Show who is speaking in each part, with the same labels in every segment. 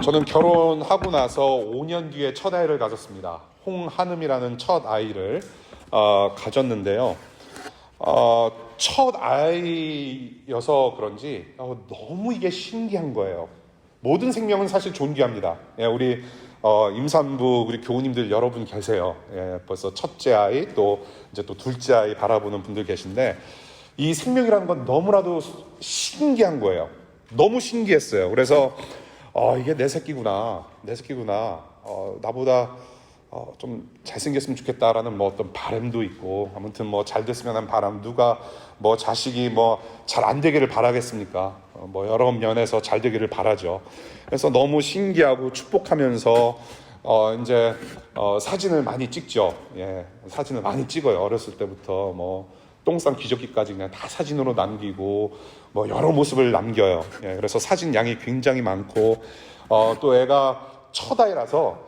Speaker 1: 저는 결혼하고 나서 5년 뒤에 첫 아이를 가졌습니다. 홍한음이라는 첫 아이를 가졌는데요. 첫 아이여서 그런지 너무 이게 신기한 거예요. 모든 생명은 사실 존귀합니다. 예, 우리 임산부 우리 교우님들 여러분 계세요. 예, 벌써 첫째 아이 또 이제 또 둘째 아이 바라보는 분들 계신데 이 생명이라는 건 너무나도 신기한 거예요. 너무 신기했어요. 그래서 이게 내 새끼구나. 나보다 좀 잘생겼으면 좋겠다라는 뭐 어떤 바람도 있고, 아무튼 뭐 잘 됐으면 하는 바람, 누가 뭐 자식이 뭐 잘 안 되기를 바라겠습니까? 뭐 여러 면에서 잘 되기를 바라죠. 그래서 너무 신기하고 축복하면서 이제 사진을 많이 찍죠. 예, 사진을 많이 찍어요. 어렸을 때부터 뭐 똥싼 기저귀까지 그냥 다 사진으로 남기고 뭐 여러 모습을 남겨요. 예, 그래서 사진 양이 굉장히 많고 또 애가 첫 아이라서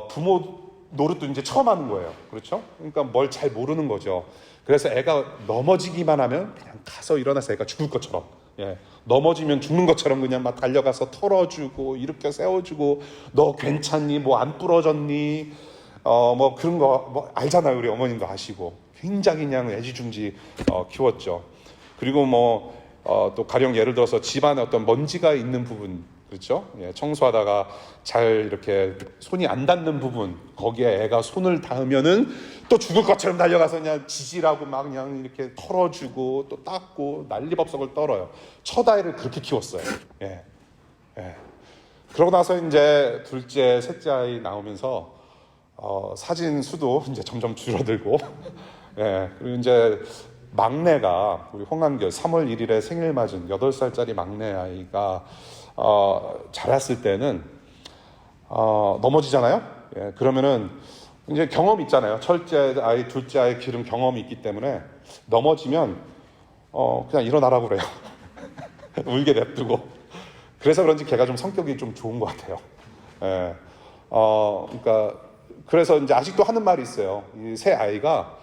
Speaker 1: 부모 노릇도 이제 처음 하는 거예요. 그렇죠? 그러니까 뭘 잘 모르는 거죠. 그래서 애가 넘어지기만 하면 그냥 가서 일어나서 애가 죽을 것처럼, 예, 넘어지면 죽는 것처럼 그냥 막 달려가서 털어주고 일으켜 세워주고, 너 괜찮니? 뭐 안 부러졌니? 뭐 그런 거 뭐 알잖아요. 우리 어머님도 아시고 굉장히 그냥 애지중지 키웠죠. 그리고 뭐 또 가령 예를 들어서 집안에 어떤 먼지가 있는 부분, 그렇죠? 예, 청소하다가 잘 이렇게 손이 안 닿는 부분, 거기에 애가 손을 닿으면은 또 죽을 것처럼 달려가서 그냥 지지라고 막 그냥 이렇게 털어주고 또 닦고 난리법석을 떨어요. 첫 아이를 그렇게 키웠어요. 예, 예. 그러고 나서 이제 둘째, 셋째 아이 나오면서 사진 수도 이제 점점 줄어들고, 예, 그리고 이제 막내가 우리 홍한결 3월 1일에 생일 맞은 8살짜리 막내 아이가 자랐을 때는 넘어지잖아요. 예, 그러면은 이제 경험이 있잖아요. 첫째 아이, 둘째 아이 기른 경험이 있기 때문에 넘어지면 그냥 일어나라고 그래요. 울게 냅두고. 그래서 그런지 걔가 좀 성격이 좀 좋은 것 같아요. 예, 그러니까 그래서 이제 아직도 하는 말이 있어요. 이 새 아이가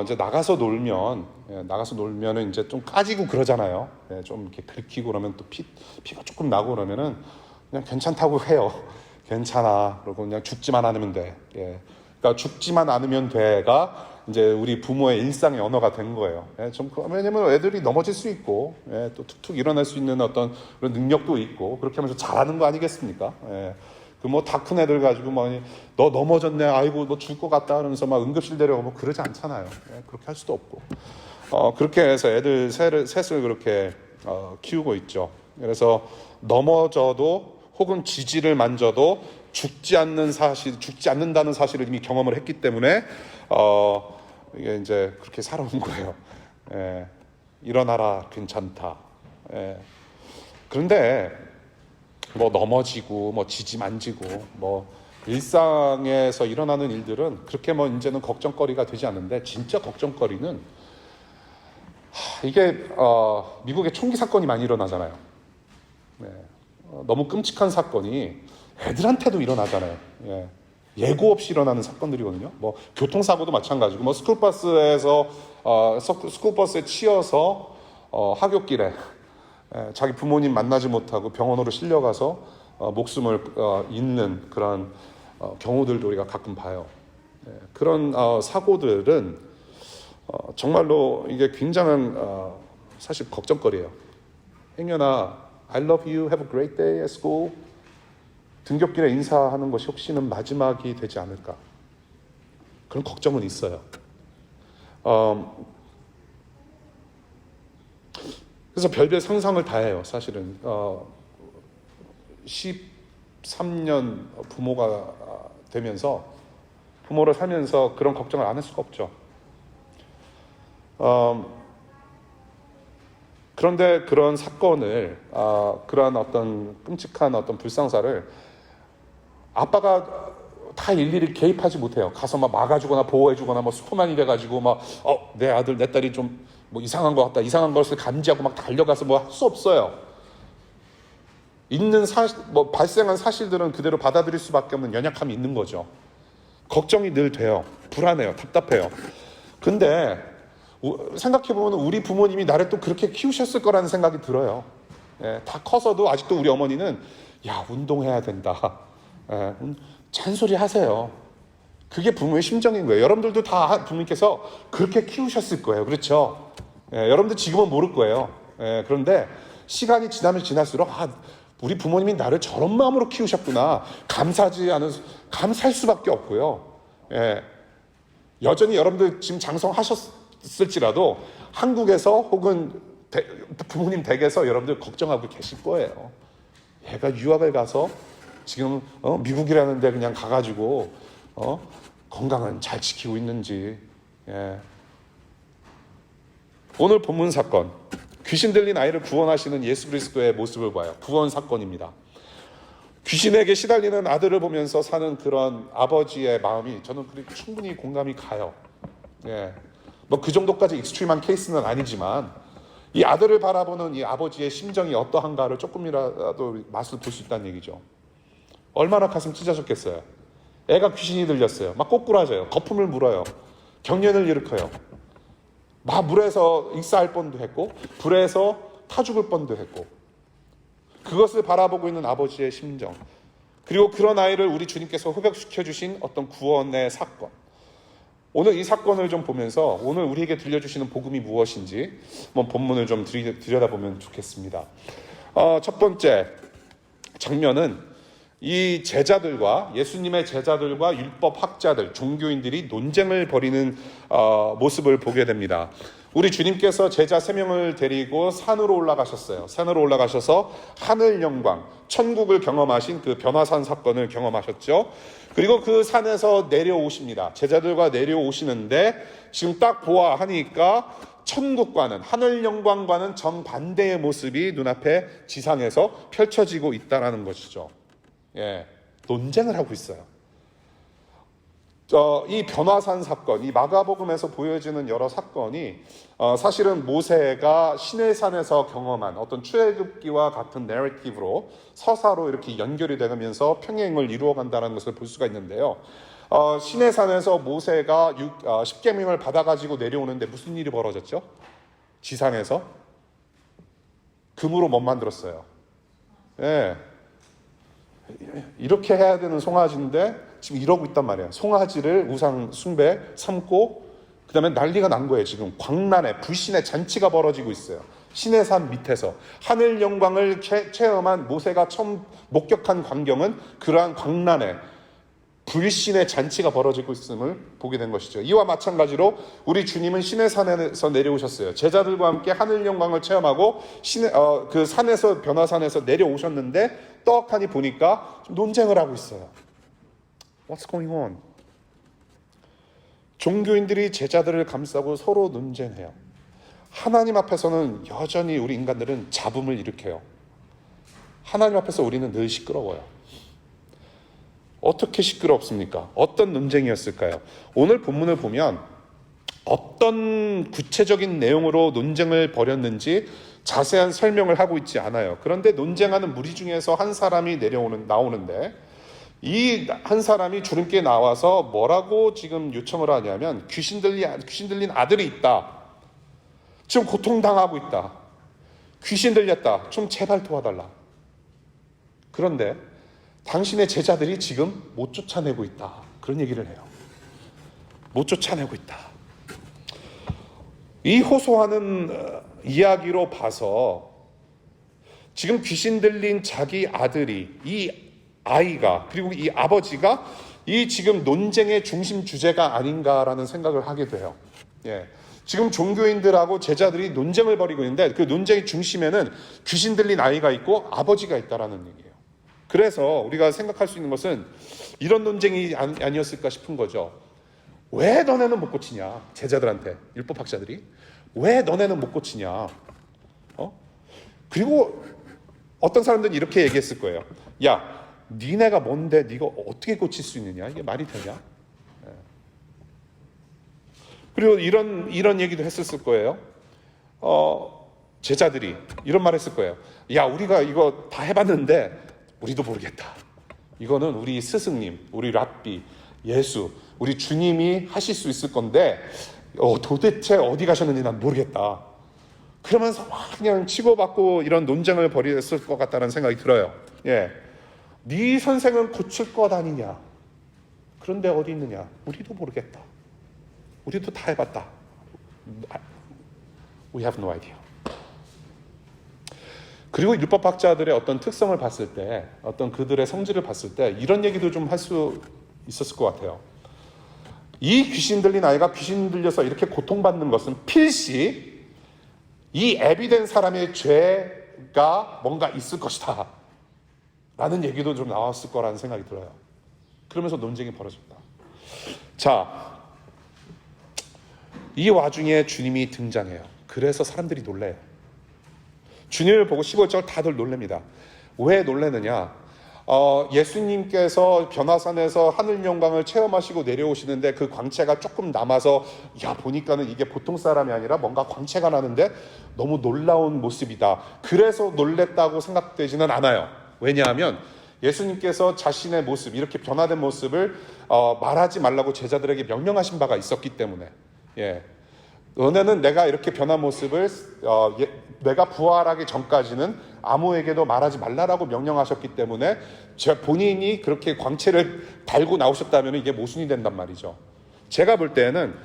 Speaker 1: 이제 나가서 놀면은 이제 좀 까지고 그러잖아요. 예, 좀 이렇게 긁히고 그러면 또 피가 조금 나고 그러면은 그냥 괜찮다고 해요. 괜찮아. 그러고 그냥 죽지만 않으면 돼. 예. 그러니까 죽지만 않으면 돼가 이제 우리 부모의 일상의 언어가 된 거예요. 예, 왜냐면 애들이 넘어질 수 있고, 예, 또 툭툭 일어날 수 있는 어떤 그런 능력도 있고, 그렇게 하면서 잘하는 거 아니겠습니까? 예. 그 뭐 다 큰 애들 가지고 너 넘어졌네, 아이고 너 줄 것 같다 하면서 막 응급실 데려가고 그러지 않잖아요. 예, 그렇게 할 수도 없고. 그렇게 해서 애들 셋을 그렇게 키우고 있죠. 그래서 넘어져도 혹은 지지를 만져도 죽지 않는다는 사실을 이미 경험을 했기 때문에 이게 이제 그렇게 살아온 거예요. 예, 일어나라, 괜찮다. 예. 그런데 뭐 넘어지고 뭐 지지 만지고 뭐 일상에서 일어나는 일들은 그렇게 뭐 이제는 걱정거리가 되지 않는데, 진짜 걱정거리는 이게 미국에 총기 사건이 많이 일어나잖아요. 네. 너무 끔찍한 사건이 애들한테도 일어나잖아요. 예. 예고 없이 일어나는 사건들이거든요. 뭐 교통사고도 마찬가지고, 뭐 스쿨버스에 치여서 하굣길에 자기 부모님 만나지 못하고 병원으로 실려가서 목숨을 잃는 그런 경우들도 우리가 가끔 봐요. 그런 사고들은 정말로 이게 굉장한 사실 걱정거리예요. 행여나 I love you, have a great day at school, 등굣길에 인사하는 것이 혹시는 마지막이 되지 않을까, 그런 걱정은 있어요. 그래서 별별 상상을 다 해요. 사실은 13년 부모가 되면서, 부모를 살면서 그런 걱정을 안 할 수가 없죠. 그런데 그런 사건을, 그러한 어떤 끔찍한 어떤 불상사를 아빠가 다 일일이 개입하지 못해요. 가서 막 막아주거나 보호해주거나 뭐 슈퍼맨이 돼가지고 막 내 아들 내 딸이 좀 뭐 이상한 것 같다, 이상한 것을 감지하고 막 달려가서 뭐 할 수 없어요. 발생한 사실들은 그대로 받아들일 수밖에 없는 연약함이 있는 거죠. 걱정이 늘 돼요. 불안해요. 답답해요. 근데 생각해보면 우리 부모님이 나를 또 그렇게 키우셨을 거라는 생각이 들어요. 예, 다 커서도 아직도 우리 어머니는 야, 운동해야 된다. 예, 잔소리 하세요. 그게 부모의 심정인 거예요. 여러분들도 다 부모님께서 그렇게 키우셨을 거예요. 그렇죠? 예, 여러분들 지금은 모를 거예요. 예, 그런데 시간이 지나면 지날수록 우리 부모님이 나를 저런 마음으로 키우셨구나. 감사할 수밖에 없고요. 예, 여전히 여러분들 지금 장성하셨을지라도 한국에서 혹은 부모님 댁에서 여러분들 걱정하고 계실 거예요. 얘가 유학을 가서 지금 미국이라는 데 그냥 가가지고 건강은 잘 지키고 있는지. 예. 오늘 본문 사건, 귀신 들린 아이를 구원하시는 예수 그리스도의 모습을 봐요. 구원 사건입니다. 귀신에게 시달리는 아들을 보면서 사는 그런 아버지의 마음이 저는 충분히 공감이 가요. 예. 뭐 그 정도까지 익스트림한 케이스는 아니지만 이 아들을 바라보는 이 아버지의 심정이 어떠한가를 조금이라도 맛을 볼 수 있다는 얘기죠. 얼마나 가슴 찢어졌겠어요. 애가 귀신이 들렸어요. 막 꼬꾸라져요. 거품을 물어요. 경련을 일으켜요. 막 물에서 익사할 뻔도 했고 불에서 타 죽을 뻔도 했고 그것을 바라보고 있는 아버지의 심정, 그리고 그런 아이를 우리 주님께서 흡역시켜 주신 어떤 구원의 사건, 오늘 이 사건을 좀 보면서 오늘 우리에게 들려주시는 복음이 무엇인지 한번 본문을 좀 들여다보면 좋겠습니다. 첫 번째 장면은 이 제자들과 예수님의 제자들과 율법학자들, 종교인들이 논쟁을 벌이는 모습을 보게 됩니다. 우리 주님께서 제자 3명을 데리고 산으로 올라가셨어요. 산으로 올라가셔서 하늘 영광, 천국을 경험하신 그 변화산 사건을 경험하셨죠. 그리고 그 산에서 내려오십니다. 제자들과 내려오시는데 지금 딱 보아하니까 천국과는, 하늘 영광과는 정반대의 모습이 눈앞에 지상에서 펼쳐지고 있다는 것이죠. 예, 논쟁을 하고 있어요. 이 변화산 사건, 이 마가복음에서 보여지는 여러 사건이 사실은 모세가 시내산에서 경험한 어떤 출애굽기와 같은 내러티브로 서사로 이렇게 연결이 되면서 평행을 이루어간다는 것을 볼 수가 있는데요. 시내산에서 모세가 십계명을 받아가지고 내려오는데 무슨 일이 벌어졌죠? 지상에서 금으로 못 만들었어요. 예. 이렇게 해야 되는 송아지인데 지금 이러고 있단 말이에요. 송아지를 우상 숭배 삼고 그 다음에 난리가 난 거예요. 지금 광란에 불신의 잔치가 벌어지고 있어요. 시내산 밑에서 하늘 영광을 체험한 모세가 처음 목격한 광경은 그러한 광란에 불신의 잔치가 벌어지고 있음을 보게 된 것이죠. 이와 마찬가지로 우리 주님은 시내산에서 내려오셨어요. 제자들과 함께 하늘 영광을 체험하고 그 산에서 변화산에서 내려오셨는데 떡하니 보니까 논쟁을 하고 있어요. What's going on? 종교인들이 제자들을 감싸고 서로 논쟁해요. 하나님 앞에서는 여전히 우리 인간들은 잡음을 일으켜요. 하나님 앞에서 우리는 늘 시끄러워요. 어떻게 시끄럽습니까? 어떤 논쟁이었을까요? 오늘 본문을 보면 어떤 구체적인 내용으로 논쟁을 벌였는지 자세한 설명을 하고 있지 않아요. 그런데 논쟁하는 무리 중에서 한 사람이 나오는데 이 한 사람이 주님께 나와서 뭐라고 지금 요청을 하냐면 귀신 들린 아들이 있다. 지금 고통당하고 있다. 귀신 들렸다. 좀 제발 도와달라. 그런데 당신의 제자들이 지금 못 쫓아내고 있다. 그런 얘기를 해요. 못 쫓아내고 있다. 이 호소하는 이야기로 봐서 지금 귀신 들린 자기 아들이, 이 아이가, 그리고 이 아버지가 이 지금 논쟁의 중심 주제가 아닌가라는 생각을 하게 돼요. 예. 지금 종교인들하고 제자들이 논쟁을 벌이고 있는데 그 논쟁의 중심에는 귀신 들린 아이가 있고 아버지가 있다라는 얘기예요. 그래서 우리가 생각할 수 있는 것은 이런 논쟁이 아니었을까 싶은 거죠. 왜 너네는 못 고치냐? 제자들한테, 율법학자들이. 왜 너네는 못 고치냐? 그리고 어떤 사람들은 이렇게 얘기했을 거예요. 야, 니네가 뭔데 네가 어떻게 고칠 수 있느냐? 이게 말이 되냐? 그리고 이런 얘기도 했었을 거예요. 제자들이 이런 말 했을 거예요. 야, 우리가 이거 다 해봤는데 우리도 모르겠다. 이거는 우리 스승님, 우리 랍비, 예수, 우리 주님이 하실 수 있을 건데 도대체 어디 가셨는지 난 모르겠다. 그러면서 막 그냥 치고받고 이런 논쟁을 벌였을 것 같다는 생각이 들어요. 예, 네 선생은 고칠 것 아니냐? 그런데 어디 있느냐? 우리도 모르겠다. 우리도 다 해봤다. We have no idea. 그리고 율법학자들의 어떤 특성을 봤을 때, 어떤 그들의 성질을 봤을 때 이런 얘기도 좀 할 수 있었을 것 같아요. 이 귀신 들린 아이가 귀신 들려서 이렇게 고통받는 것은 필시 이 애비된 사람의 죄가 뭔가 있을 것이다 라는 얘기도 좀 나왔을 거라는 생각이 들어요. 그러면서 논쟁이 벌어졌다. 자, 이 와중에 주님이 등장해요. 그래서 사람들이 놀래요. 주님을 보고 15절 다들 놀랍니다. 왜 놀라느냐? 예수님께서 변화산에서 하늘 영광을 체험하시고 내려오시는데 그 광채가 조금 남아서 야 보니까는 이게 보통 사람이 아니라 뭔가 광채가 나는데 너무 놀라운 모습이다. 그래서 놀랬다고 생각되지는 않아요. 왜냐하면 예수님께서 자신의 모습, 이렇게 변화된 모습을 말하지 말라고 제자들에게 명령하신 바가 있었기 때문에, 예, 너네는 내가 이렇게 변한 모습을 내가 부활하기 전까지는 아무에게도 말하지 말라라고 명령하셨기 때문에 본인이 그렇게 광채를 달고 나오셨다면 이게 모순이 된단 말이죠. 제가 볼 때는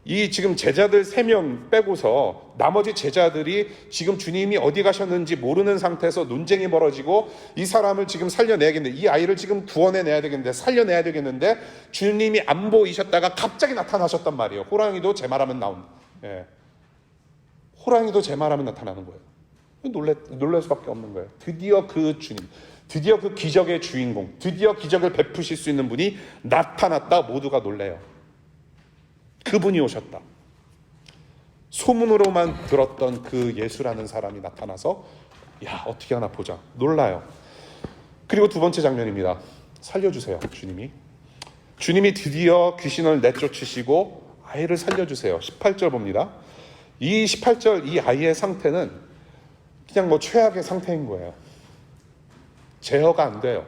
Speaker 1: 이 지금 제자들 3명 빼고서 나머지 제자들이 지금 주님이 어디 가셨는지 모르는 상태에서 논쟁이 벌어지고 이 사람을 지금 살려내야겠는데, 이 아이를 지금 구원해내야 되겠는데, 살려내야 되겠는데 주님이 안 보이셨다가 갑자기 나타나셨단 말이에요. 호랑이도 제 말하면 나온다. 예. 호랑이도 제 말하면 나타나는 거예요. 놀랄 수밖에 없는 거예요. 드디어 그 주님, 드디어 그 기적의 주인공, 드디어 기적을 베푸실 수 있는 분이 나타났다. 모두가 놀래요. 그분이 오셨다. 소문으로만 들었던 그 예수라는 사람이 나타나서 야 어떻게 하나 보자. 놀라요. 그리고 두 번째 장면입니다. 살려주세요. 주님이 드디어 귀신을 내쫓으시고 아이를 살려주세요. 18절 봅니다. 이 18절 이 아이의 상태는 그냥 뭐 최악의 상태인 거예요. 제어가 안 돼요.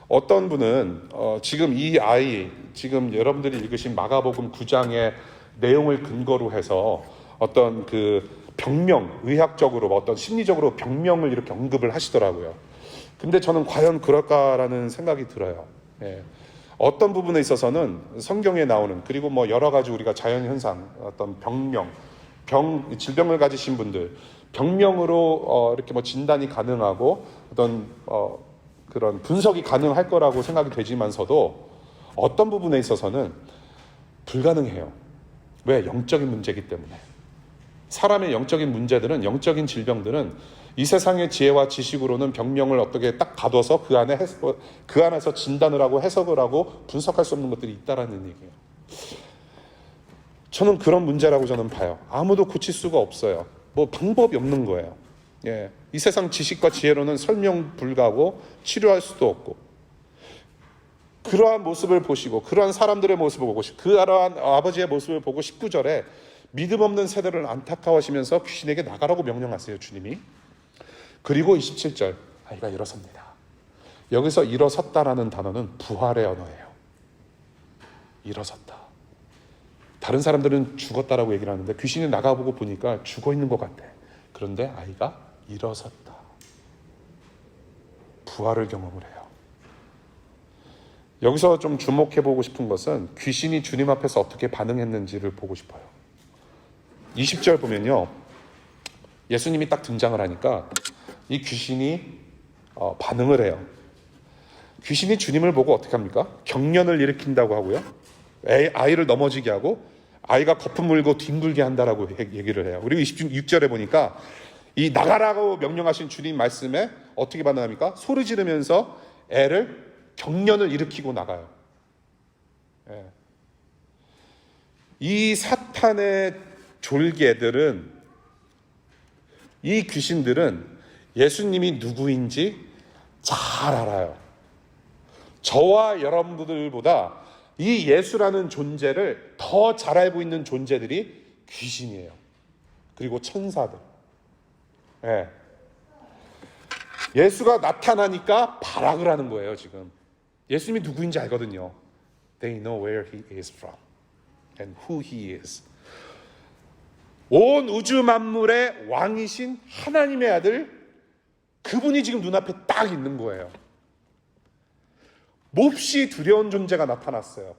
Speaker 1: 어떤 분은 지금 이 아이, 지금 여러분들이 읽으신 마가복음 9장의 내용을 근거로 해서 어떤 그 병명, 의학적으로 어떤 심리적으로 병명을 이렇게 언급을 하시더라고요. 근데 저는 과연 그럴까라는 생각이 들어요. 예. 어떤 부분에 있어서는 성경에 나오는, 그리고 뭐 여러 가지 우리가 자연현상, 어떤 병명, 질병을 가지신 분들, 병명으로 이렇게 뭐 진단이 가능하고 어떤 그런 분석이 가능할 거라고 생각이 되지만서도 어떤 부분에 있어서는 불가능해요. 왜? 영적인 문제이기 때문에. 사람의 영적인 문제들은, 영적인 질병들은 이 세상의 지혜와 지식으로는 병명을 어떻게 딱 가둬서 그 안에서 진단을 하고 해석을 하고 분석할 수 없는 것들이 있다라는 얘기예요. 저는 그런 문제라고 저는 봐요. 아무도 고칠 수가 없어요. 뭐 방법이 없는 거예요. 예, 이 세상 지식과 지혜로는 설명 불가하고 치료할 수도 없고, 그러한 모습을 보시고 그러한 사람들의 모습을 보고 그러한 아버지의 모습을 보고 19절에 믿음 없는 세대를 안타까워하시면서 귀신에게 나가라고 명령하세요, 주님이. 그리고 27절 아이가 일어섭니다. 여기서 일어섰다라는 단어는 부활의 언어예요. 일어섰다. 다른 사람들은 죽었다라고 얘기를 하는데 귀신이 나가보고 보니까 죽어 있는 것 같아. 그런데 아이가 일어섰다. 부활을 경험을 해요. 여기서 좀 주목해보고 싶은 것은 귀신이 주님 앞에서 어떻게 반응했는지를 보고 싶어요. 20절 보면요, 예수님이 딱 등장을 하니까 이 귀신이 반응을 해요. 귀신이 주님을 보고 어떻게 합니까? 경련을 일으킨다고 하고요, 아이를 넘어지게 하고 아이가 거품 물고 뒹굴게 한다라고 얘기를 해요. 그리고 26절에 보니까 이 나가라고 명령하신 주님 말씀에 어떻게 반응합니까? 소리 지르면서 애를 경련을 일으키고 나가요. 예. 이 사탄의 졸개들은, 이 귀신들은 예수님이 누구인지 잘 알아요. 저와 여러분들보다 이 예수라는 존재를 더 잘 알고 있는 존재들이 귀신이에요. 그리고 천사들. 예. 예수가 나타나니까 발악을 하는 거예요, 지금. 예수님이 누구인지 알거든요. They know where he is from and who he is. 온 우주 만물의 왕이신 하나님의 아들, 그분이 지금 눈앞에 딱 있는 거예요. 몹시 두려운 존재가 나타났어요.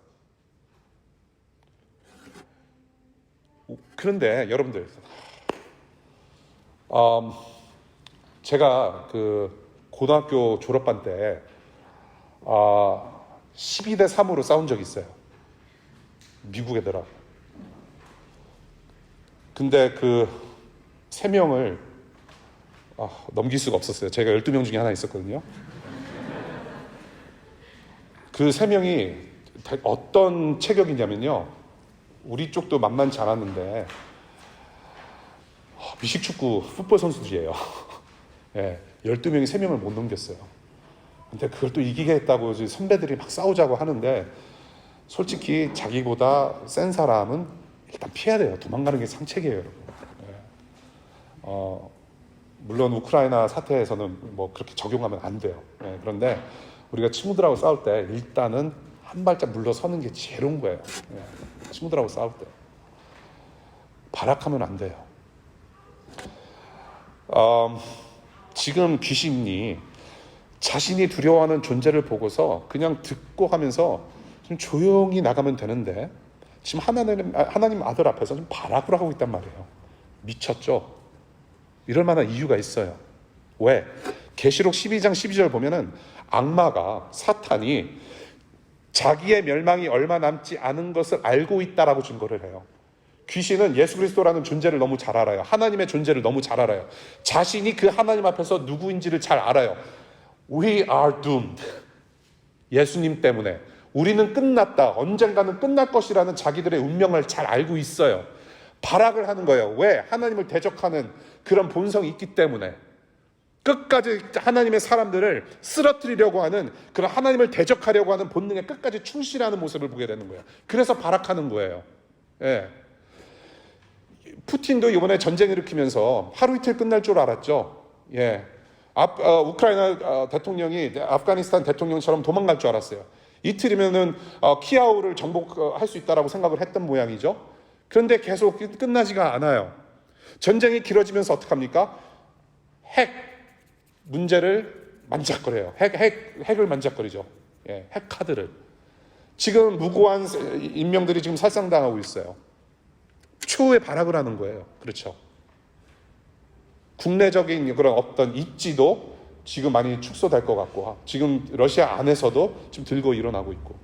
Speaker 1: 그런데 여러분들, 제가 그 고등학교 졸업반 때 12대 3으로 싸운 적이 있어요. 미국 애들하고. 근데 그 3명을 넘길 수가 없었어요. 제가 12명 중에 하나 있었거든요. 그 3명이 어떤 체격이냐면요, 우리 쪽도 만만치 않았는데 미식축구 풋볼 선수들이에요. 예, 12명이 3명을 못 넘겼어요. 근데 그걸 또 이기겠다고 선배들이 막 싸우자고 하는데, 솔직히 자기보다 센 사람은 일단 피해야 돼요. 도망가는 게 상책이에요, 여러분. 예. 물론 우크라이나 사태에서는 뭐 그렇게 적용하면 안 돼요. 예, 그런데 우리가 친구들하고 싸울 때 일단은 한 발짝 물러서는 게 제일 좋은 거예요. 예, 친구들하고 싸울 때 발악하면 안 돼요. 지금 귀신이 자신이 두려워하는 존재를 보고서 그냥 듣고 하면서 좀 조용히 나가면 되는데, 지금 하나님 아들 앞에서 좀 발악을 하고 있단 말이에요. 미쳤죠? 이럴 만한 이유가 있어요. 왜? 계시록 12장 12절 보면은 악마가, 사탄이 자기의 멸망이 얼마 남지 않은 것을 알고 있다라고 증거를 해요. 귀신은 예수 그리스도라는 존재를 너무 잘 알아요. 하나님의 존재를 너무 잘 알아요. 자신이 그 하나님 앞에서 누구인지를 잘 알아요. We are doomed. 예수님 때문에 우리는 끝났다, 언젠가는 끝날 것이라는 자기들의 운명을 잘 알고 있어요. 발악을 하는 거예요. 왜? 하나님을 대적하는 그런 본성이 있기 때문에. 끝까지 하나님의 사람들을 쓰러뜨리려고 하는, 그런 하나님을 대적하려고 하는 본능에 끝까지 충실하는 모습을 보게 되는 거예요. 그래서 발악하는 거예요. 예. 푸틴도 이번에 전쟁 일으키면서 하루 이틀 끝날 줄 알았죠. 예. 우크라이나 대통령이 아프가니스탄 대통령처럼 도망갈 줄 알았어요. 이틀이면은 키아우를 정복할 수 있다라고 생각을 했던 모양이죠. 그런데 계속 끝나지가 않아요. 전쟁이 길어지면서 어떡합니까? 핵 문제를 만작거려요. 핵을 만작거리죠. 예, 핵 카드를. 지금 무고한 인명들이 지금 살상당하고 있어요. 추후에 발악을 하는 거예요. 그렇죠. 국내적인 그런 어떤 입지도 지금 많이 축소될 것 같고, 지금 러시아 안에서도 지금 들고 일어나고 있고,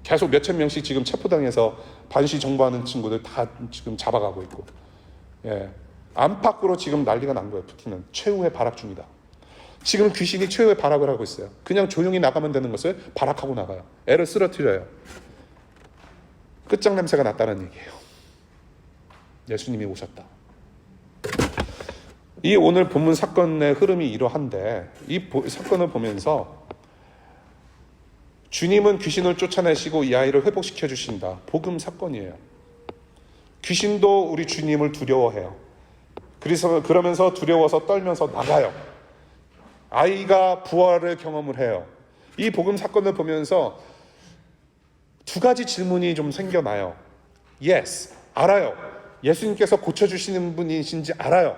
Speaker 1: 계속 몇천 명씩 지금 체포당해서 반시 정부하는 친구들 다 지금 잡아가고 있고, 예, 안팎으로 지금 난리가 난 거예요. 푸틴은 최후의 발악 중이다. 지금 귀신이 최후의 발악을 하고 있어요. 그냥 조용히 나가면 되는 것을 발악하고 나가요. 애를 쓰러뜨려요. 끝장냄새가 났다는 얘기예요. 예수님이 오셨다. 이 오늘 본문 사건의 흐름이 이러한데, 이 사건을 보면서 주님은 귀신을 쫓아내시고 이 아이를 회복시켜 주신다. 복음 사건이에요. 귀신도 우리 주님을 두려워해요. 그러면서 두려워서 떨면서 나가요. 아이가 부활을 경험을 해요. 이 복음 사건을 보면서 두 가지 질문이 좀 생겨나요. Yes, 알아요. 예수님께서 고쳐주시는 분이신지 알아요.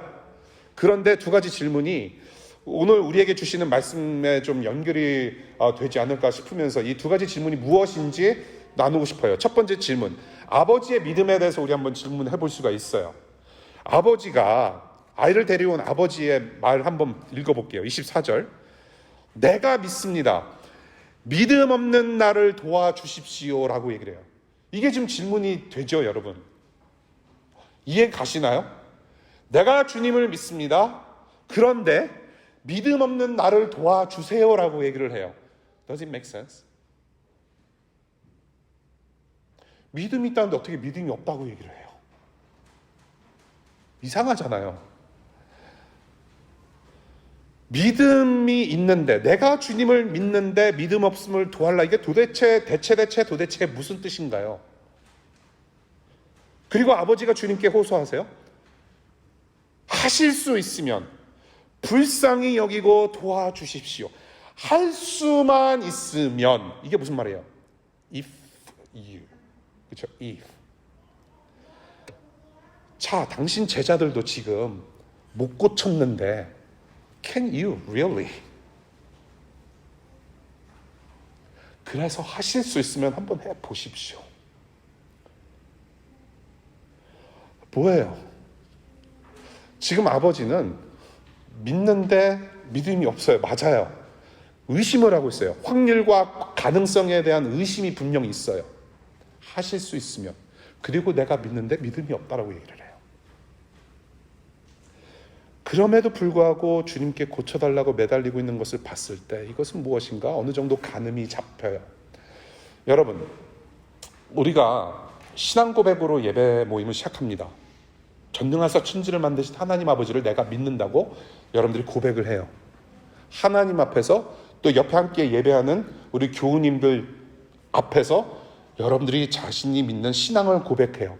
Speaker 1: 그런데 두 가지 질문이 오늘 우리에게 주시는 말씀에 좀 연결이 되지 않을까 싶으면서 이 두 가지 질문이 무엇인지 나누고 싶어요. 첫 번째 질문, 아버지의 믿음에 대해서 우리 한번 질문해 볼 수가 있어요. 아버지가, 아이를 데려온 아버지의 말 한번 읽어볼게요. 24절. 내가 믿습니다. 믿음 없는 나를 도와주십시오 라고 얘기를 해요. 이게 지금 질문이 되죠, 여러분? 이해 가시나요? 내가 주님을 믿습니다. 그런데 믿음 없는 나를 도와주세요 라고 얘기를 해요. Does it make sense? 믿음이 있다는데 어떻게 믿음이 없다고 얘기를 해요? 이상하잖아요. 믿음이 있는데, 내가 주님을 믿는데 믿음 없음을 도와라. 이게 도대체 무슨 뜻인가요? 그리고 아버지가 주님께 호소하세요. 하실 수 있으면 불쌍히 여기고 도와주십시오. 할 수만 있으면. 이게 무슨 말이에요? If you. 그렇죠? If. 자, 당신 제자들도 지금 못 고쳤는데 Can you really? 그래서 하실 수 있으면 한번 해보십시오. 뭐예요? 지금 아버지는 믿는데 믿음이 없어요. 맞아요. 의심을 하고 있어요. 확률과 가능성에 대한 의심이 분명히 있어요. 하실 수 있으면. 그리고 내가 믿는데 믿음이 없다라고 얘기를 해요. 그럼에도 불구하고 주님께 고쳐달라고 매달리고 있는 것을 봤을 때 이것은 무엇인가? 어느 정도 가늠이 잡혀요. 여러분, 우리가 신앙 고백으로 예배 모임을 시작합니다. 전능하사 천지를 만드신 하나님 아버지를 내가 믿는다고 여러분들이 고백을 해요. 하나님 앞에서 또 옆에 함께 예배하는 우리 교우님들 앞에서 여러분들이 자신이 믿는 신앙을 고백해요.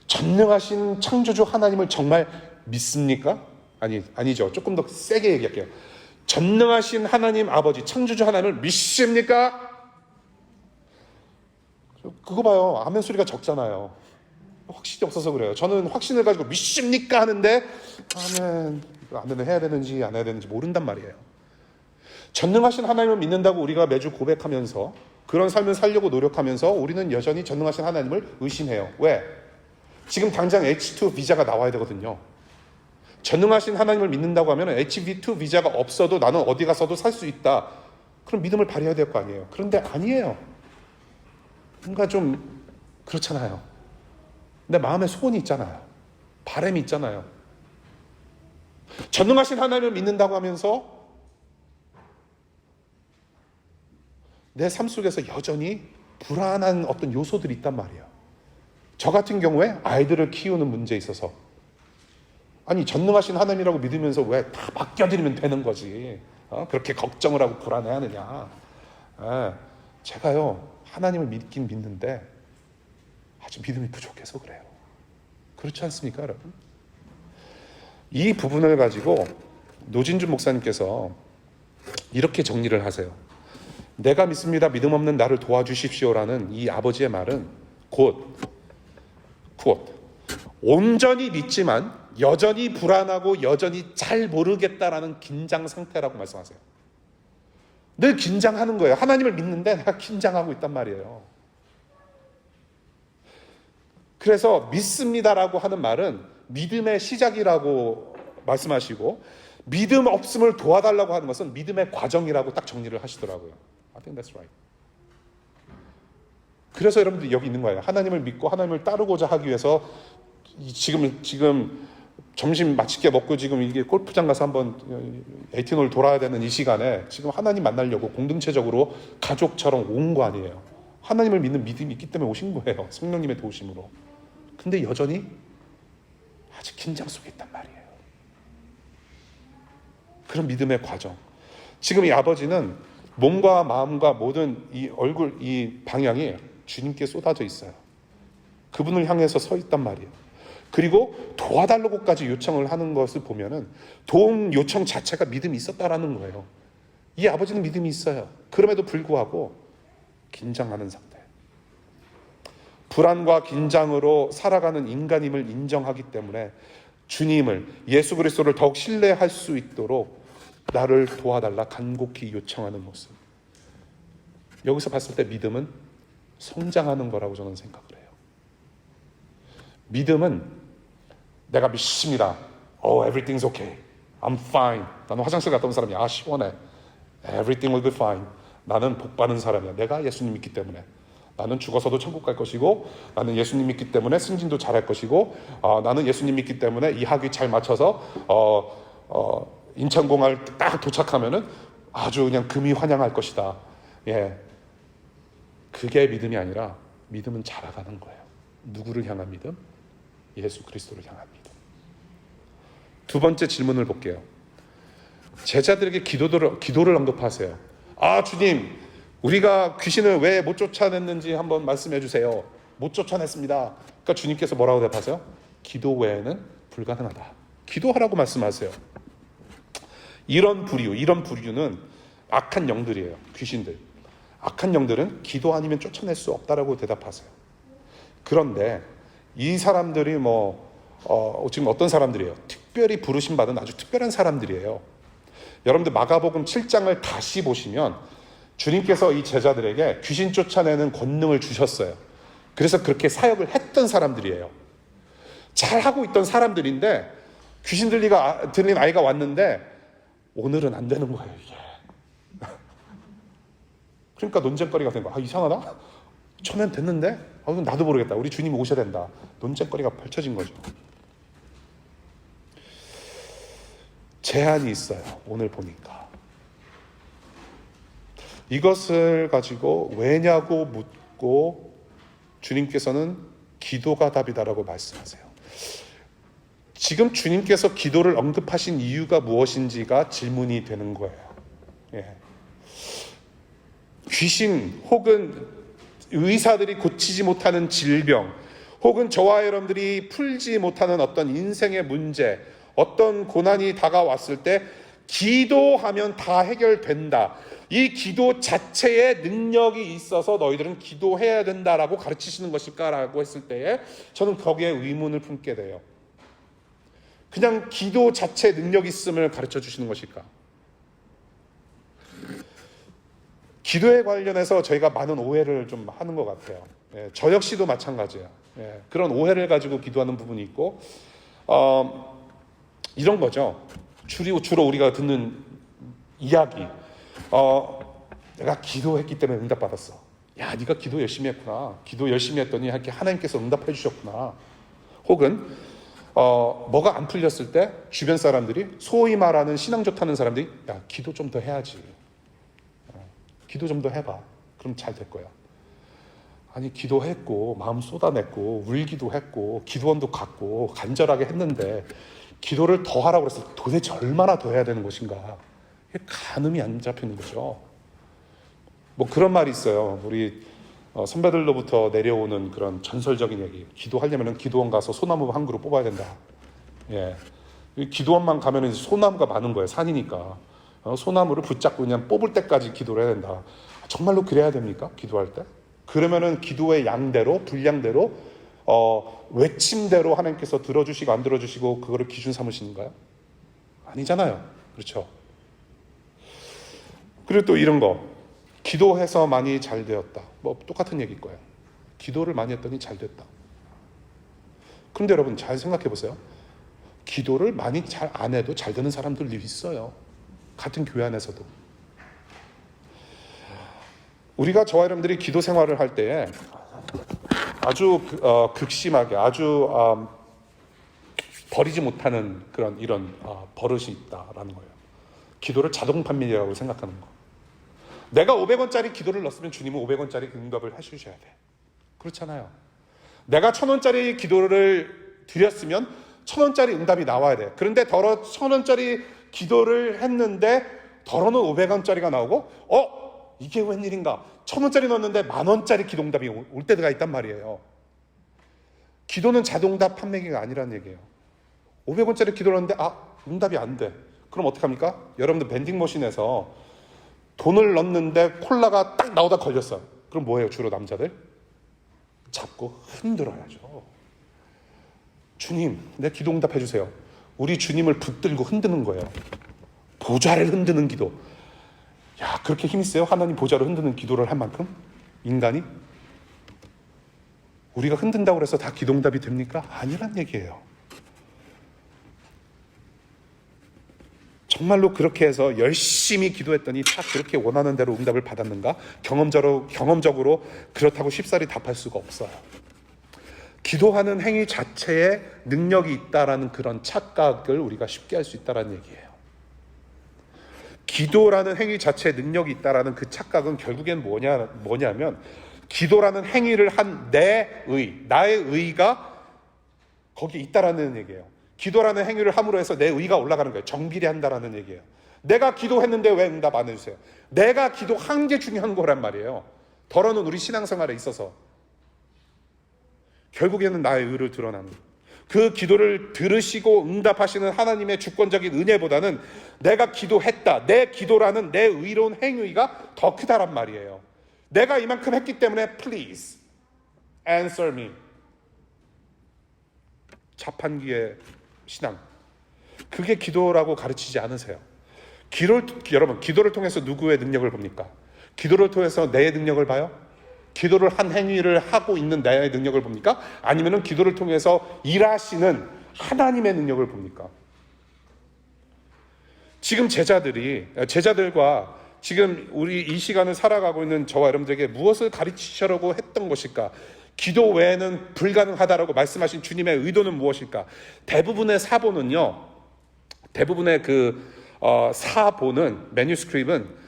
Speaker 1: 전능하신 창조주 하나님을 정말 믿습니까? 아니죠. 조금 더 세게 얘기할게요. 전능하신 하나님 아버지, 창조주 하나님을 믿습니까? 그거 봐요. 아멘 소리가 적잖아요. 확신이 없어서 그래요. 저는 확신을 가지고 믿습니까? 하는데 아멘을 해야 되는지 안 해야 되는지 모른단 말이에요. 전능하신 하나님을 믿는다고 우리가 매주 고백하면서 그런 삶을 살려고 노력하면서 우리는 여전히 전능하신 하나님을 의심해요. 왜? 지금 당장 H2 비자가 나와야 되거든요. 전능하신 하나님을 믿는다고 하면 HB2 비자가 없어도 나는 어디 가서도 살 수 있다. 그럼 믿음을 발휘해야 될 거 아니에요. 그런데 아니에요. 뭔가 좀 그렇잖아요. 내 마음에 소원이 있잖아요. 바람이 있잖아요. 전능하신 하나님을 믿는다고 하면서 내 삶 속에서 여전히 불안한 어떤 요소들이 있단 말이에요. 저 같은 경우에 아이들을 키우는 문제에 있어서 아니 전능하신 하나님이라고 믿으면서 왜 다 맡겨드리면 되는 거지. 그렇게 걱정을 하고 불안해하느냐. 제가요 하나님을 믿긴 믿는데 아주 믿음이 부족해서 그래요. 그렇지 않습니까 여러분? 이 부분을 가지고 노진준 목사님께서 이렇게 정리를 하세요. 내가 믿습니다. 믿음 없는 나를 도와주십시오라는 이 아버지의 말은 곧 온전히 믿지만 여전히 불안하고 여전히 잘 모르겠다라는 긴장 상태라고 말씀하세요. 늘 긴장하는 거예요. 하나님을 믿는데 내가 긴장하고 있단 말이에요. 그래서 믿습니다라고 하는 말은 믿음의 시작이라고 말씀하시고 믿음 없음을 도와달라고 하는 것은 믿음의 과정이라고 딱 정리를 하시더라고요. I think that's right. 그래서 여러분들 여기 있는 거예요. 하나님을 믿고 하나님을 따르고자 하기 위해서 지금 점심 맛있게 먹고 지금 이게 골프장 가서 한번 18홀 돌아야 되는 이 시간에 지금 하나님 만나려고 공동체적으로 가족처럼 온 거 아니에요. 하나님을 믿는 믿음이 있기 때문에 오신 거예요. 성령님의 도우심으로. 근데 여전히 아직 긴장 속에 있단 말이에요. 그런 믿음의 과정. 지금 이 아버지는 몸과 마음과 모든 이 얼굴, 이 방향이 주님께 쏟아져 있어요. 그분을 향해서 서 있단 말이에요. 그리고 도와달라고까지 요청을 하는 것을 보면은 도움 요청 자체가 믿음이 있었다라는 거예요. 이 아버지는 믿음이 있어요. 그럼에도 불구하고 긴장하는 상태. 불안과 긴장으로 살아가는 인간임을 인정하기 때문에 주님을, 예수 그리스도를 더욱 신뢰할 수 있도록 나를 도와달라 간곡히 요청하는 모습. 여기서 봤을 때 믿음은 성장하는 거라고 저는 생각을 해요. 믿음은 내가 믿습니다. Everything's okay. I'm fine. 나는 화장실 갔다 온 사람이야. 시원해. Everything will be fine. 나는 복 받는 사람이야. 내가 예수님 믿기 때문에. 나는 죽어서도 천국 갈 것이고, 나는 예수님 믿기 때문에 승진도 잘할 것이고, 나는 예수님 믿기 때문에 이 학위 잘 맞춰서 인천공항을 딱 도착하면은 아주 그냥 금이 환영할 것이다. 예, 그게 믿음이 아니라 믿음은 자라가는 거예요. 누구를 향한 믿음? 예수 그리스도를 향한 믿음. 두 번째 질문을 볼게요. 제자들에게 기도를 언급하세요. 주님, 우리가 귀신을 왜 못 쫓아냈는지 한번 말씀해 주세요. 못 쫓아냈습니다. 그러니까 주님께서 뭐라고 대답하세요? 기도 외에는 불가능하다. 기도하라고 말씀하세요. 이런 부류는 악한 영들이에요. 귀신들. 악한 영들은 기도 아니면 쫓아낼 수 없다라고 대답하세요. 그런데 이 사람들이 지금 어떤 사람들이에요? 특별히 부르심 받은 아주 특별한 사람들이에요. 여러분들 마가복음 7장을 다시 보시면 주님께서 이 제자들에게 귀신 쫓아내는 권능을 주셨어요. 그래서 그렇게 사역을 했던 사람들이에요. 잘하고 있던 사람들인데 귀신 들린 아이가 왔는데 오늘은 안 되는 거예요, 이게. 그러니까 논쟁거리가 된 거야. 이상하다? 처음엔 됐는데? 그럼 나도 모르겠다. 우리 주님이 오셔야 된다. 논쟁거리가 펼쳐진 거죠. 제한이 있어요. 오늘 보니까. 이것을 가지고 왜냐고 묻고 주님께서는 기도가 답이다라고 말씀하세요. 지금 주님께서 기도를 언급하신 이유가 무엇인지가 질문이 되는 거예요. 예. 귀신 혹은 의사들이 고치지 못하는 질병 혹은 저와 여러분들이 풀지 못하는 어떤 인생의 문제, 어떤 고난이 다가왔을 때 기도하면 다 해결된다. 이 기도 자체에 능력이 있어서 너희들은 기도해야 된다라고 가르치시는 것일까라고 했을 때에 저는 거기에 의문을 품게 돼요. 그냥 기도 자체에 능력이 있음을 가르쳐 주시는 것일까? 기도에 관련해서 저희가 많은 오해를 좀 하는 것 같아요. 예, 저 역시도 마찬가지예요. 예, 그런 오해를 가지고 기도하는 부분이 있고 이런 거죠. 주로 우리가 듣는 이야기. 내가 기도했기 때문에 응답받았어. 야, 네가 기도 열심히 했구나. 기도 열심히 했더니 이렇게 하나님께서 응답해 주셨구나. 혹은 뭐가 안 풀렸을 때 주변 사람들이 소위 말하는 신앙 좋다는 사람들이 야, 기도 좀 더 해야지. 기도 좀 더 해봐. 그럼 잘 될 거야. 아니, 기도했고 마음 쏟아냈고 울기도 했고 기도원도 갔고 간절하게 했는데 기도를 더 하라고 그랬을 때 도대체 얼마나 더 해야 되는 것인가? 이게 가늠이 안 잡히는 거죠. 뭐 그런 말이 있어요. 우리 선배들로부터 내려오는 그런 전설적인 얘기. 기도하려면 기도원 가서 소나무 한 그루 뽑아야 된다. 예, 기도원만 가면 소나무가 많은 거예요. 산이니까. 소나무를 붙잡고 그냥 뽑을 때까지 기도를 해야 된다. 정말로 그래야 됩니까? 기도할 때? 그러면은 기도의 양대로, 분량대로, 외침대로 하나님께서 들어주시고 안 들어주시고 그거를 기준 삼으시는가요? 아니잖아요. 그렇죠? 그리고 또 이런 거. 기도해서 많이 잘 되었다. 뭐 똑같은 얘기일 거예요. 기도를 많이 했더니 잘 됐다. 그런데 여러분 잘 생각해 보세요. 기도를 많이 잘 안 해도 잘 되는 사람들이 있어요. 같은 교회 안에서도. 우리가 저와 여러분들이 기도 생활을 할 때에 아주 극심하게 아주 버리지 못하는 이런 버릇이 있다라는 거예요. 기도를 자동 판매라고 생각하는 거. 내가 500원짜리 기도를 넣었으면 주님은 500원짜리 응답을 해주셔야 돼. 그렇잖아요. 내가 1000원짜리 기도를 드렸으면 1000원짜리 응답이 나와야 돼. 그런데 더러 1000원짜리 기도를 했는데 더러는 500원짜리가 나오고 이게 웬일인가? 1000원짜리 넣었는데 10,000원짜리 기도응답이 올 때가 있단 말이에요. 기도는 자동답 판매기가 아니라는 얘기예요. 500원짜리 기도를 했는데 응답이 안 돼. 그럼 어떡합니까? 여러분들 벤딩머신에서 돈을 넣는데 콜라가 딱 나오다 걸렸어. 그럼 뭐예요? 주로 남자들? 잡고 흔들어야죠. 주님, 내 기도 응답해 주세요. 우리 주님을 붙들고 흔드는 거예요. 보좌를 흔드는 기도. 야, 그렇게 힘 있어요? 하나님 보좌를 흔드는 기도를 할 만큼? 인간이? 우리가 흔든다고 해서 다 기도 응답이 됩니까? 아니란 얘기예요. 정말로 그렇게 해서 열심히 기도했더니 딱 그렇게 원하는 대로 응답을 받았는가? 경험적으로 그렇다고 쉽사리 답할 수가 없어요. 기도하는 행위 자체에 능력이 있다라는 그런 착각을 우리가 쉽게 할 수 있다는 얘기예요. 기도라는 행위 자체에 능력이 있다라는 그 착각은 결국엔 뭐냐면 기도라는 행위를 한 나의 의가 거기에 있다라는 얘기예요. 기도라는 행위를 함으로 해서 내 의가 올라가는 거예요. 정비례한다라는 얘기예요. 내가 기도했는데 왜 응답 안 해주세요? 내가 기도한 게 중요한 거란 말이에요. 더러는 우리 신앙생활에 있어서 결국에는 나의 의를 드러나는 그 기도를 들으시고 응답하시는 하나님의 주권적인 은혜보다는 내가 기도했다, 내 기도라는 내 의로운 행위가 더 크다란 말이에요. 내가 이만큼 했기 때문에 please answer me. 자판기의 신앙. 그게 기도라고 가르치지 않으세요. 여러분, 기도를 통해서 누구의 능력을 봅니까? 기도를 통해서 내 능력을 봐요? 기도를 한 행위를 하고 있는 나의 능력을 봅니까? 아니면 기도를 통해서 일하시는 하나님의 능력을 봅니까? 지금 제자들과 지금 우리 이 시간을 살아가고 있는 저와 여러분들에게 무엇을 가르치시려고 했던 것일까? 기도 외에는 불가능하다라고 말씀하신 주님의 의도는 무엇일까? 대부분의 사보는 매뉴스크립은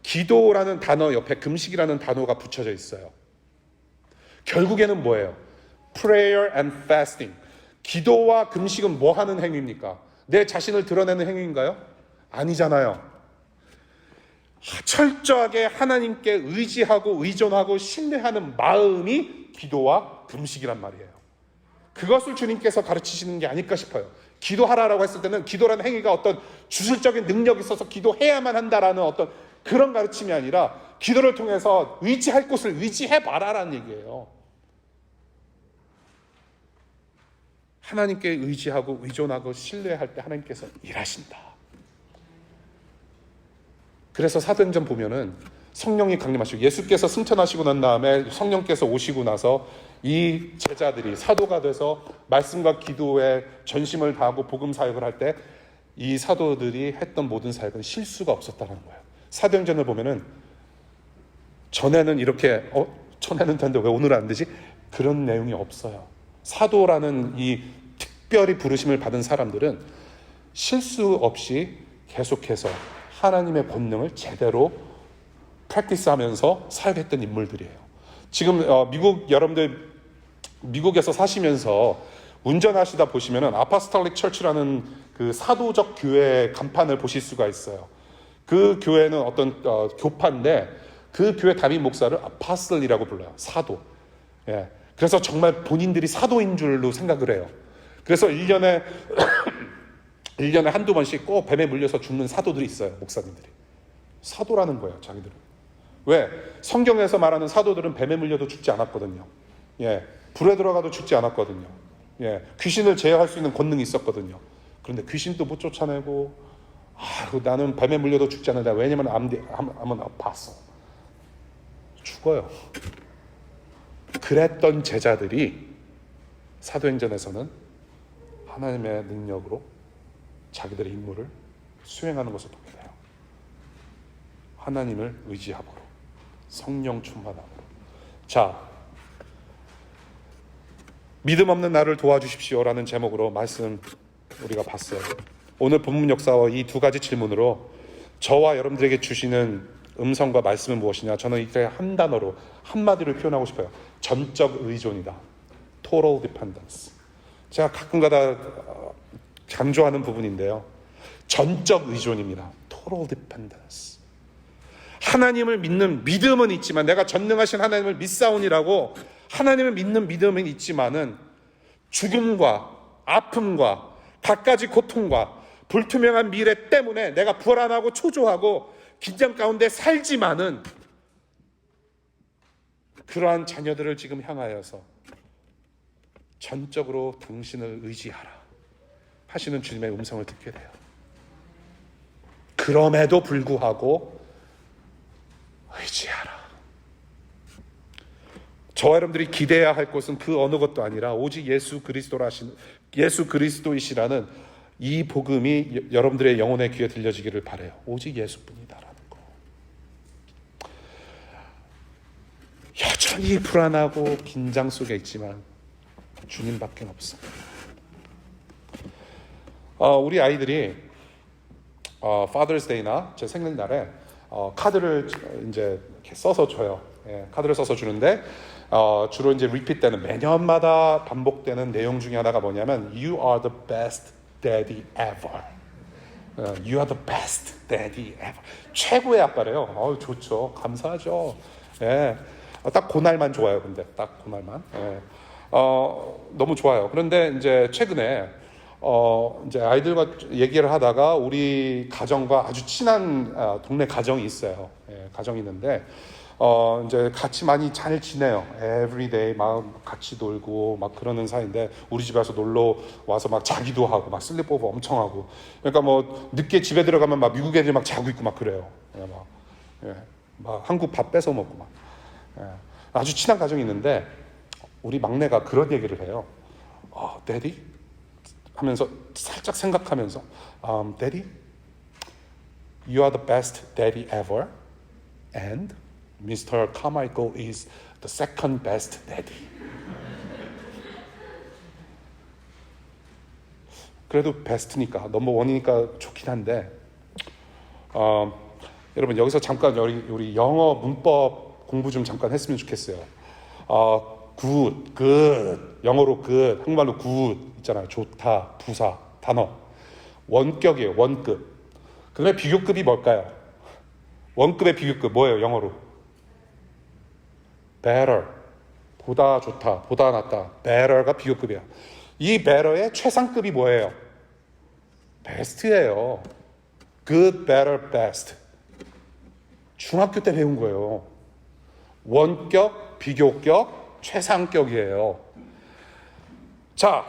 Speaker 1: 기도라는 단어 옆에 금식이라는 단어가 붙여져 있어요. 결국에는 뭐예요? Prayer and fasting. 기도와 금식은 뭐 하는 행위입니까? 내 자신을 드러내는 행위인가요? 아니잖아요. 철저하게 하나님께 의지하고 의존하고 신뢰하는 마음이 기도와 금식이란 말이에요. 그것을 주님께서 가르치시는 게 아닐까 싶어요. 기도하라라고 했을 때는 기도라는 행위가 어떤 주술적인 능력이 있어서 기도해야만 한다라는 어떤 그런 가르침이 아니라 기도를 통해서 의지할 곳을 의지해봐라라는 얘기예요. 하나님께 의지하고 의존하고 신뢰할 때 하나님께서 일하신다. 그래서 사도행전 보면은 성령이 강림하시고 예수께서 승천하시고 난 다음에 성령께서 오시고 나서 이 제자들이 사도가 돼서 말씀과 기도에 전심을 다하고 복음 사역을 할 때 이 사도들이 했던 모든 사역은 실수가 없었다는 거예요. 사도행전을 보면은 전에는 이렇게 전에는 되는데 왜 오늘은 안 되지? 그런 내용이 없어요. 사도라는 이 특별히 부르심을 받은 사람들은 실수 없이 계속해서 하나님의 권능을 제대로 프랙티스하면서 사역했던 인물들이에요. 지금 미국에서 사시면서 운전하시다 보시면은 아파스톨릭 처치라는 그 사도적 교회 간판을 보실 수가 있어요. 그 교회는 어떤 교파인데 그 교회 담임 목사를 아파슬이라고 불러요. 사도. 예. 그래서 정말 본인들이 사도인 줄로 생각을 해요. 그래서 1년에 한두 번씩 꼭 뱀에 물려서 죽는 사도들이 있어요. 목사님들이. 사도라는 거예요. 자기들은. 왜? 성경에서 말하는 사도들은 뱀에 물려도 죽지 않았거든요. 예. 불에 들어가도 죽지 않았거든요. 예. 귀신을 제어할 수 있는 권능이 있었거든요. 그런데 귀신도 못 쫓아내고 나는 뱀에 물려도 죽지 않는다. 왜냐면 암은 아팠어. 죽어요. 그랬던 제자들이 사도행전에서는 하나님의 능력으로 자기들의 임무를 수행하는 것을 보게 돼요. 하나님을 의지함으로, 성령 충만함으로. 자, 믿음 없는 나를 도와주십시오라는 제목으로 말씀 우리가 봤어요. 오늘 본문 역사와 이 두 가지 질문으로 저와 여러분들에게 주시는 음성과 말씀은 무엇이냐? 저는 이렇게 한 단어로 한마디로 표현하고 싶어요. 전적 의존이다. Total dependence. 제가 가끔가다 강조하는 부분인데요. 전적 의존입니다. Total dependence. 하나님을 믿는 믿음은 있지만 내가 전능하신 하나님을 믿사오니라고 하나님을 믿는 믿음은 있지만은 죽음과 아픔과 갖가지 고통과 불투명한 미래 때문에 내가 불안하고 초조하고 긴장 가운데 살지만은 그러한 자녀들을 지금 향하여서 전적으로 당신을 의지하라 하시는 주님의 음성을 듣게 돼요. 그럼에도 불구하고 의지하라. 저와 여러분들이 기대해야 할 것은 그 어느 것도 아니라 오직 예수 그리스도이시라는 이 복음이 여러분들의 영혼의 귀에 들려지기를 바라요. 오직 예수뿐이다라는 거. 여전히 불안하고 긴장 속에 있지만 주님밖에 없어. 우리 아이들이 Father's Day나 제 생일날에 카드를 이제 이렇게 써서 줘요. 예, 카드를 써서 주는데 주로 이제 리핏되는 매년마다 반복되는 내용 중에 하나가 뭐냐면 You are the best daddy ever. You are the best daddy ever. 최고의 아빠래요. 좋죠. 감사하죠. 예, 딱 그날만 좋아요. 근데 딱 그날만. 예. 너무 좋아요. 그런데 이제 최근에 이제 아이들과 얘기를 하다가 우리 가정과 아주 친한 동네 가정이 있어요. 예, 가정이 있는데 이제 같이 많이 잘 지내요. Everyday 막 같이 놀고 막 그러는 사이인데 우리 집에 와서 놀러 와서 막 자기도 하고 막 슬립오버 엄청 하고 그러니까 뭐 늦게 집에 들어가면 막 미국 애들이 막 자고 있고 막 그래요. 막 한국 밥 뺏어 먹고 막 아주 친한 가정이 있는데 우리 막내가 그런 얘기를 해요. Daddy? 하면서 살짝 생각하면서 Daddy, you are the best daddy ever and Mr. Carmichael is the second best daddy. 그래도 베스트니까 넘버 원이니까 좋긴 한데 여러분 여기서 잠깐 우리 영어 문법 공부 좀 잠깐 했으면 좋겠어요. 굿, good, 영어로 good, 한국말로 good 있잖아요. 좋다, 부사, 단어. 원격이에요, 원급. 그다음에 비교급이 뭘까요? 원급의 비교급 뭐예요, 영어로? better, 보다 좋다, 보다 낫다. better가 비교급이야. 이 better의 최상급이 뭐예요? best예요. good, better, best. 중학교 때 배운 거예요. 원격, 비교격, 최상격이에요. 자,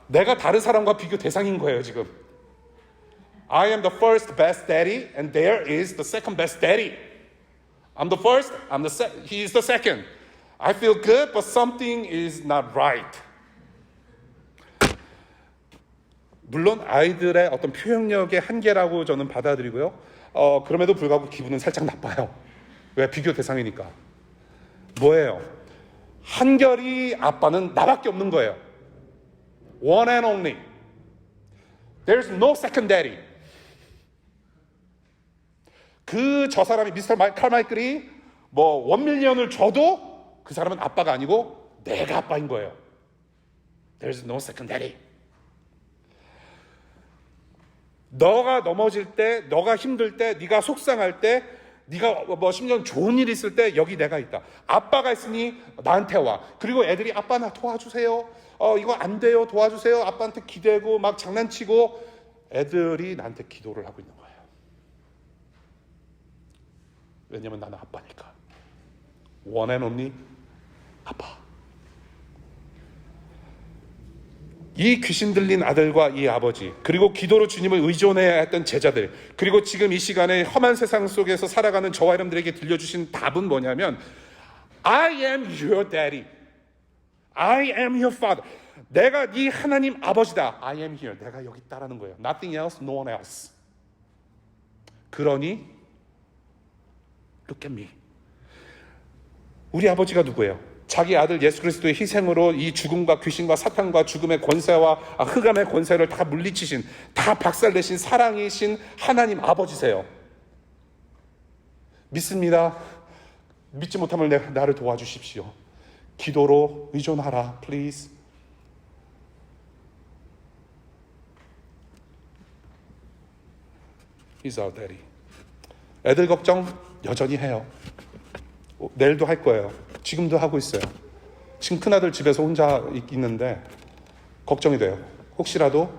Speaker 1: 내가 다른 사람과 비교 대상인 거예요, 지금. I am the first best daddy and there is the second best daddy. I'm the first, he is the second. I feel good, but something is not right. 물론 아이들의 어떤 표현력의 한계라고 저는 받아들이고요. 그럼에도 불구하고 기분은 살짝 나빠요. 왜? 비교 대상이니까. 뭐예요? 한결이 아빠는 나밖에 없는 거예요. One and only. There's no second daddy. 저 사람이 미스터 칼마이클이 뭐 1밀리언을 줘도 그 사람은 아빠가 아니고 내가 아빠인 거예요. There's no second daddy. 너가 넘어질 때, 너가 힘들 때, 네가 속상할 때, 네가 뭐 심지어 좋은 일 있을 때 여기 내가 있다. 아빠가 있으니 나한테 와. 그리고 애들이 아빠 나 도와주세요. 이거 안 돼요. 도와주세요. 아빠한테 기대고 막 장난치고 애들이 나한테 기도를 하고 있는 거예요. 왜냐면 나는 아빠니까. One and only 아빠. 이 귀신 들린 아들과 이 아버지, 그리고 기도로 주님을 의존해야 했던 제자들, 그리고 지금 이 시간에 험한 세상 속에서 살아가는 저와 여러분들에게 들려주신 답은 뭐냐면 I am your daddy. I am your father. 내가 네 하나님 아버지다. I am here. 내가 여기 있다라는 거예요. Nothing else, no one else. 그러니 look at me. 우리 아버지가 누구예요? 자기 아들 예수 그리스도의 희생으로 이 죽음과 귀신과 사탄과 죽음의 권세와 흑암의 권세를 다 물리치신, 다 박살내신 사랑이신 하나님 아버지세요. 믿습니다. 믿지 못하면 나를 도와주십시오. 기도로 의존하라, please. He's our daddy. 애들 걱정 여전히 해요. 내일도 할 거예요. 지금도 하고 있어요. 지금 큰아들 집에서 혼자 있는데 걱정이 돼요. 혹시라도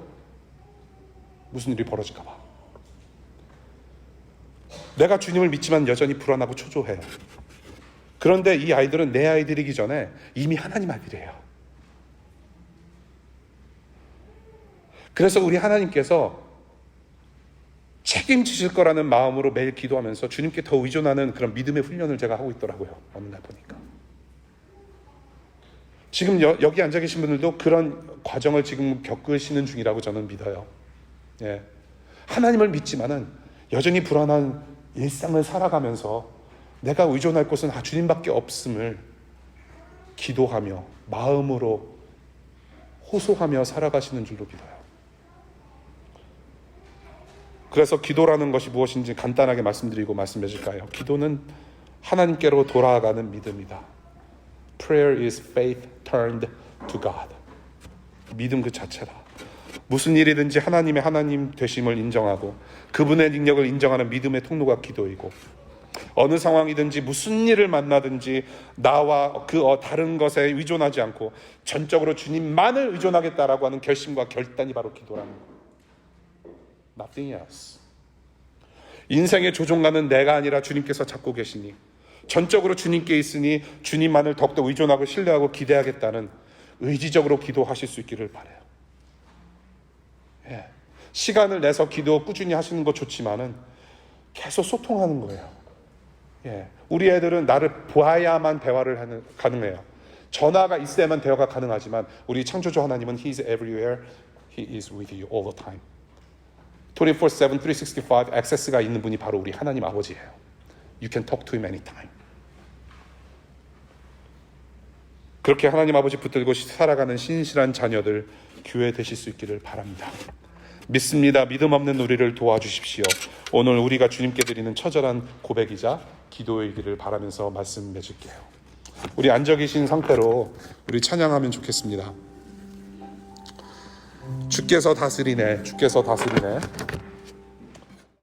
Speaker 1: 무슨 일이 벌어질까 봐. 내가 주님을 믿지만 여전히 불안하고 초조해요. 그런데 이 아이들은 내 아이들이기 전에 이미 하나님 아들이에요. 그래서 우리 하나님께서 책임지실 거라는 마음으로 매일 기도하면서 주님께 더 의존하는 그런 믿음의 훈련을 제가 하고 있더라고요. 어느 날 보니까. 지금 여기 앉아 계신 분들도 그런 과정을 지금 겪으시는 중이라고 저는 믿어요. 예. 하나님을 믿지만은 여전히 불안한 일상을 살아가면서 내가 의존할 곳은 주님밖에 없음을 기도하며 마음으로 호소하며 살아가시는 줄로 믿어요. 그래서 기도라는 것이 무엇인지 간단하게 말씀드리고 말씀해줄까요? 기도는 하나님께로 돌아가는 믿음이다. Prayer is faith turned to God. 믿음 그 자체다. 무슨 일이든지 하나님의 하나님 되심을 인정하고 그분의 능력을 인정하는 믿음의 통로가 기도이고, 어느 상황이든지 무슨 일을 만나든지 나와 다른 것에 의존하지 않고 전적으로 주님만을 의존하겠다라고 하는 결심과 결단이 바로 기도라는 거예요. Nothing else. 인생의 조종관은 내가 아니라 주님께서 잡고 계시니 전적으로 주님께 있으니 주님만을 더욱더 의존하고 신뢰하고 기대하겠다는 의지적으로 기도하실 수 있기를 바라요. 예. 시간을 내서 기도 꾸준히 하시는 거 좋지만은 계속 소통하는 거예요. 예. 우리 애들은 나를 보아야만 대화를 가능해요. 전화가 있어야만 대화가 가능하지만 우리 창조주 하나님은 He is everywhere. He is with you all the time. 24/7, 365 액세스가 있는 분이 바로 우리 하나님 아버지예요. You can talk to Him anytime. 그렇게 하나님 아버지 붙들고 살아가는 신실한 자녀들 교회 되실 수 있기를 바랍니다. 믿습니다. 믿음 없는 우리를 도와주십시오. 오늘 우리가 주님께 드리는 처절한 고백이자 기도이기를 바라면서 말씀 맺을게요. 우리 앉아 계신 상태로 우리 찬양하면 좋겠습니다. 주께서 다스리네, 주께서 다스리네.